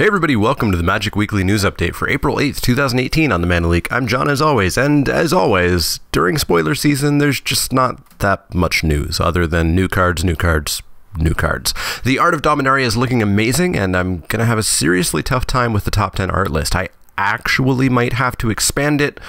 Hey everybody, welcome to the Magic Weekly News Update for April 8th, 2018 on the Mana Leek. I'm John as always, and as always, during spoiler season, there's just not that much news other than new cards, new cards, new cards. The Art of Dominaria is looking amazing, and I'm gonna have a seriously tough time with the top 10 art list. I actually might have to expand it,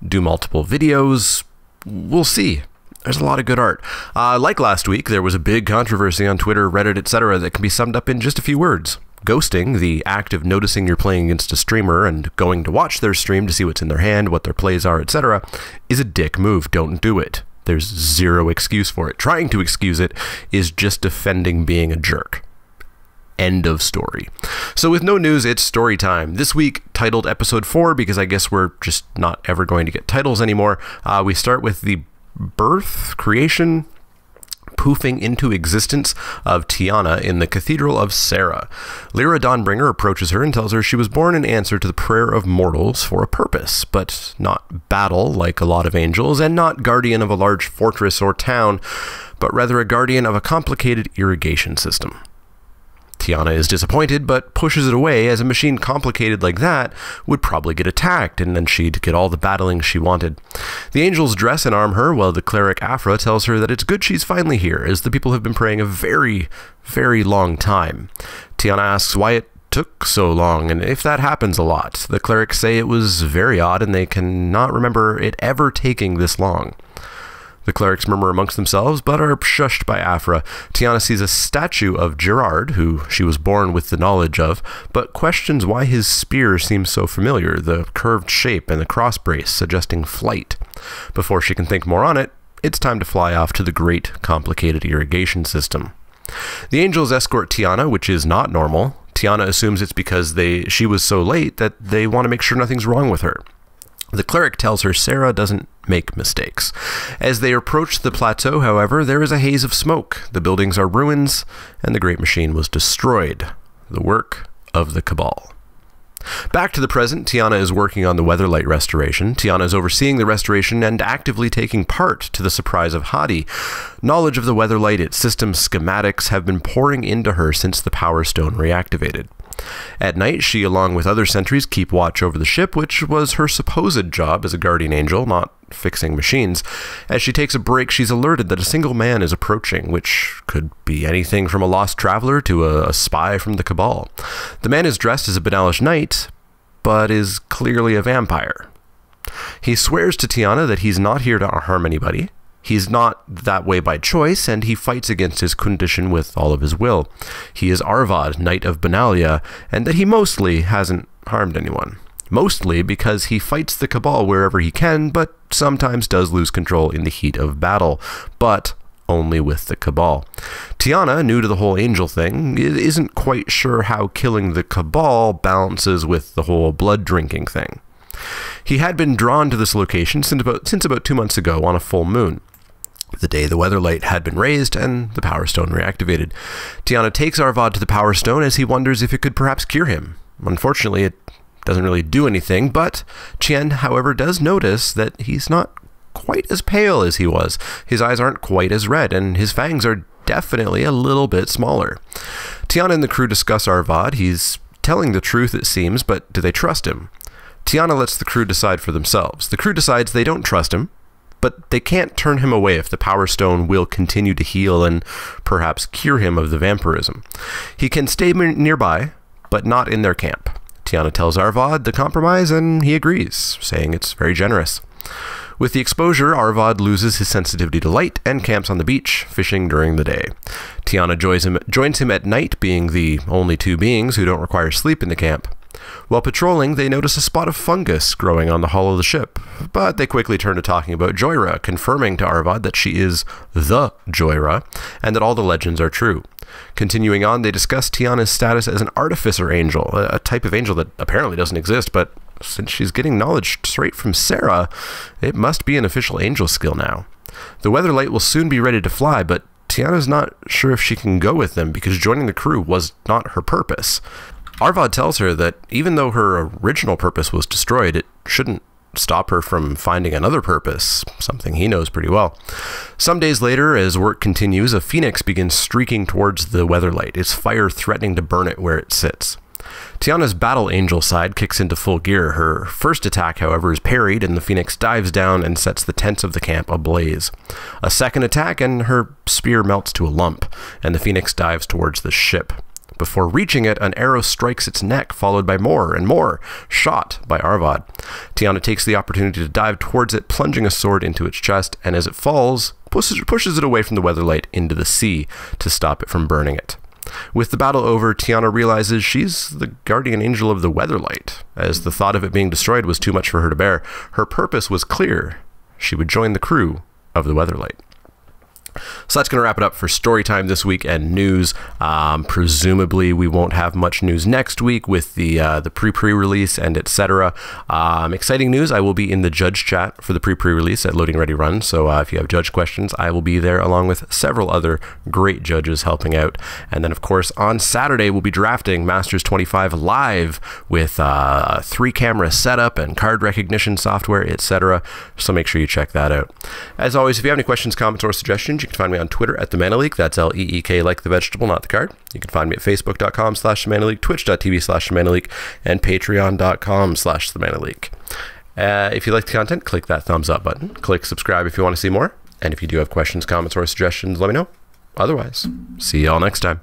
do multiple videos, we'll see. There's a lot of good art. Like last week, there was a big controversy on Twitter, Reddit, etc. that can be summed up in just a few words. Ghosting, the act of noticing you're playing against a streamer and going to watch their stream to see what's in their hand, what their plays are, etc., is a dick move. Don't do it. There's zero excuse for it. Trying to excuse it is just defending being a jerk. End of story. So with no news, it's story time. This week, titled Episode 4, because I guess we're just not ever going to get titles anymore. We start with the creation, poofing into existence of Tiana in the Cathedral of Serra. Lyra Dawnbringer approaches her and tells her she was born in answer to the prayer of mortals for a purpose, but not battle like a lot of angels, and not guardian of a large fortress or town, but rather a guardian of a complicated irrigation system. Tiana is disappointed, but pushes it away, as a machine complicated like that would probably get attacked, and then she'd get all the battling she wanted. The angels dress and arm her, while the cleric Afra tells her that it's good she's finally here, as the people have been praying a very, very long time. Tiana asks why it took so long, and if that happens a lot. The clerics say it was very odd, and they cannot remember it ever taking this long. The clerics murmur amongst themselves, but are shushed by Afra. Tiana sees a statue of Gerard, who she was born with the knowledge of, but questions why his spear seems so familiar, the curved shape and the cross brace suggesting flight. Before she can think more on it, it's time to fly off to the great, complicated irrigation system. The angels escort Tiana, which is not normal. Tiana assumes it's because she was so late that they want to make sure nothing's wrong with her. The cleric tells her Serra doesn't make mistakes. As they approach the plateau, however, there is a haze of smoke. The buildings are ruins, and the great machine was destroyed. The work of the Cabal. Back to the present, Tiana is working on the Weatherlight restoration. Tiana is overseeing the restoration and actively taking part, to the surprise of Hadi. Knowledge of the Weatherlight, its system schematics, have been pouring into her since the Power Stone reactivated. At night, she, along with other sentries, keep watch over the ship, which was her supposed job as a guardian angel, not fixing machines. As she takes a break, she's alerted that a single man is approaching, which could be anything from a lost traveler to a spy from the Cabal. The man is dressed as a Benalish knight, but is clearly a vampire. He swears to Tiana that he's not here to harm anybody. He's not that way by choice, and he fights against his condition with all of his will. He is Arvad, Knight of Benalia, and that he mostly hasn't harmed anyone. Mostly because he fights the Cabal wherever he can, but sometimes does lose control in the heat of battle, but only with the Cabal. Tiana, new to the whole angel thing, isn't quite sure how killing the Cabal balances with the whole blood drinking thing. He had been drawn to this location since about 2 months ago on a full moon, the day the Weatherlight had been raised and the Power Stone reactivated. Tiana takes Arvad to the Power Stone as he wonders if it could perhaps cure him. Unfortunately, it doesn't really do anything, but Chien, however, does notice that he's not quite as pale as he was. His eyes aren't quite as red, and his fangs are definitely a little bit smaller. Tiana and the crew discuss Arvad. He's telling the truth, it seems, but do they trust him? Tiana lets the crew decide for themselves. The crew decides they don't trust him, but they can't turn him away if the Power Stone will continue to heal and perhaps cure him of the vampirism. He can stay nearby, but not in their camp. Tiana tells Arvad the compromise, and he agrees, saying it's very generous. With the exposure, Arvad loses his sensitivity to light and camps on the beach, fishing during the day. Tiana joins him at night, being the only two beings who don't require sleep in the camp. While patrolling, they notice a spot of fungus growing on the hull of the ship, but they quickly turn to talking about Joyra, confirming to Arvad that she is the Joyra, and that all the legends are true. Continuing on, they discuss Tiana's status as an artificer angel, a type of angel that apparently doesn't exist, but since she's getting knowledge straight from Serra, it must be an official angel skill now. The Weatherlight will soon be ready to fly, but Tiana's not sure if she can go with them because joining the crew was not her purpose. Arvad tells her that even though her original purpose was destroyed, it shouldn't stop her from finding another purpose, something he knows pretty well. Some days later, as work continues, a phoenix begins streaking towards the Weatherlight, its fire threatening to burn it where it sits. Tiana's Battle Angel side kicks into full gear. Her first attack, however, is parried, and the Phoenix dives down and sets the tents of the camp ablaze. A second attack, and her spear melts to a lump, and the Phoenix dives towards the ship. Before reaching it, an arrow strikes its neck, followed by more and more, shot by Arvad. Tiana takes the opportunity to dive towards it, plunging a sword into its chest, and as it falls, pushes it away from the Weatherlight into the sea to stop it from burning it. With the battle over, Tiana realizes she's the guardian angel of the Weatherlight. As the thought of it being destroyed was too much for her to bear, her purpose was clear. She would join the crew of the Weatherlight. So that's going to wrap it up for story time this week and news. Presumably we won't have much news next week with the pre-release and etc. Exciting news, I will be in the judge chat for the pre-release at Loading Ready Run. So if you have judge questions, I will be there along with several other great judges helping out. And then of course on Saturday we'll be drafting Masters 25 live with 3-camera setup and card recognition software, etc. So make sure you check that out. As always, if you have any questions, comments, or suggestions, you can find me on Twitter at @TheManaLeek. That's Leek, like the vegetable, not the card. You can find me at Facebook.com/TheManaLeek, Twitch.tv/TheManaLeek, and Patreon.com/TheManaLeek. If you like the content, click that thumbs up button. Click subscribe if you want to see more. And if you do have questions, comments, or suggestions, let me know. Otherwise, see you all next time.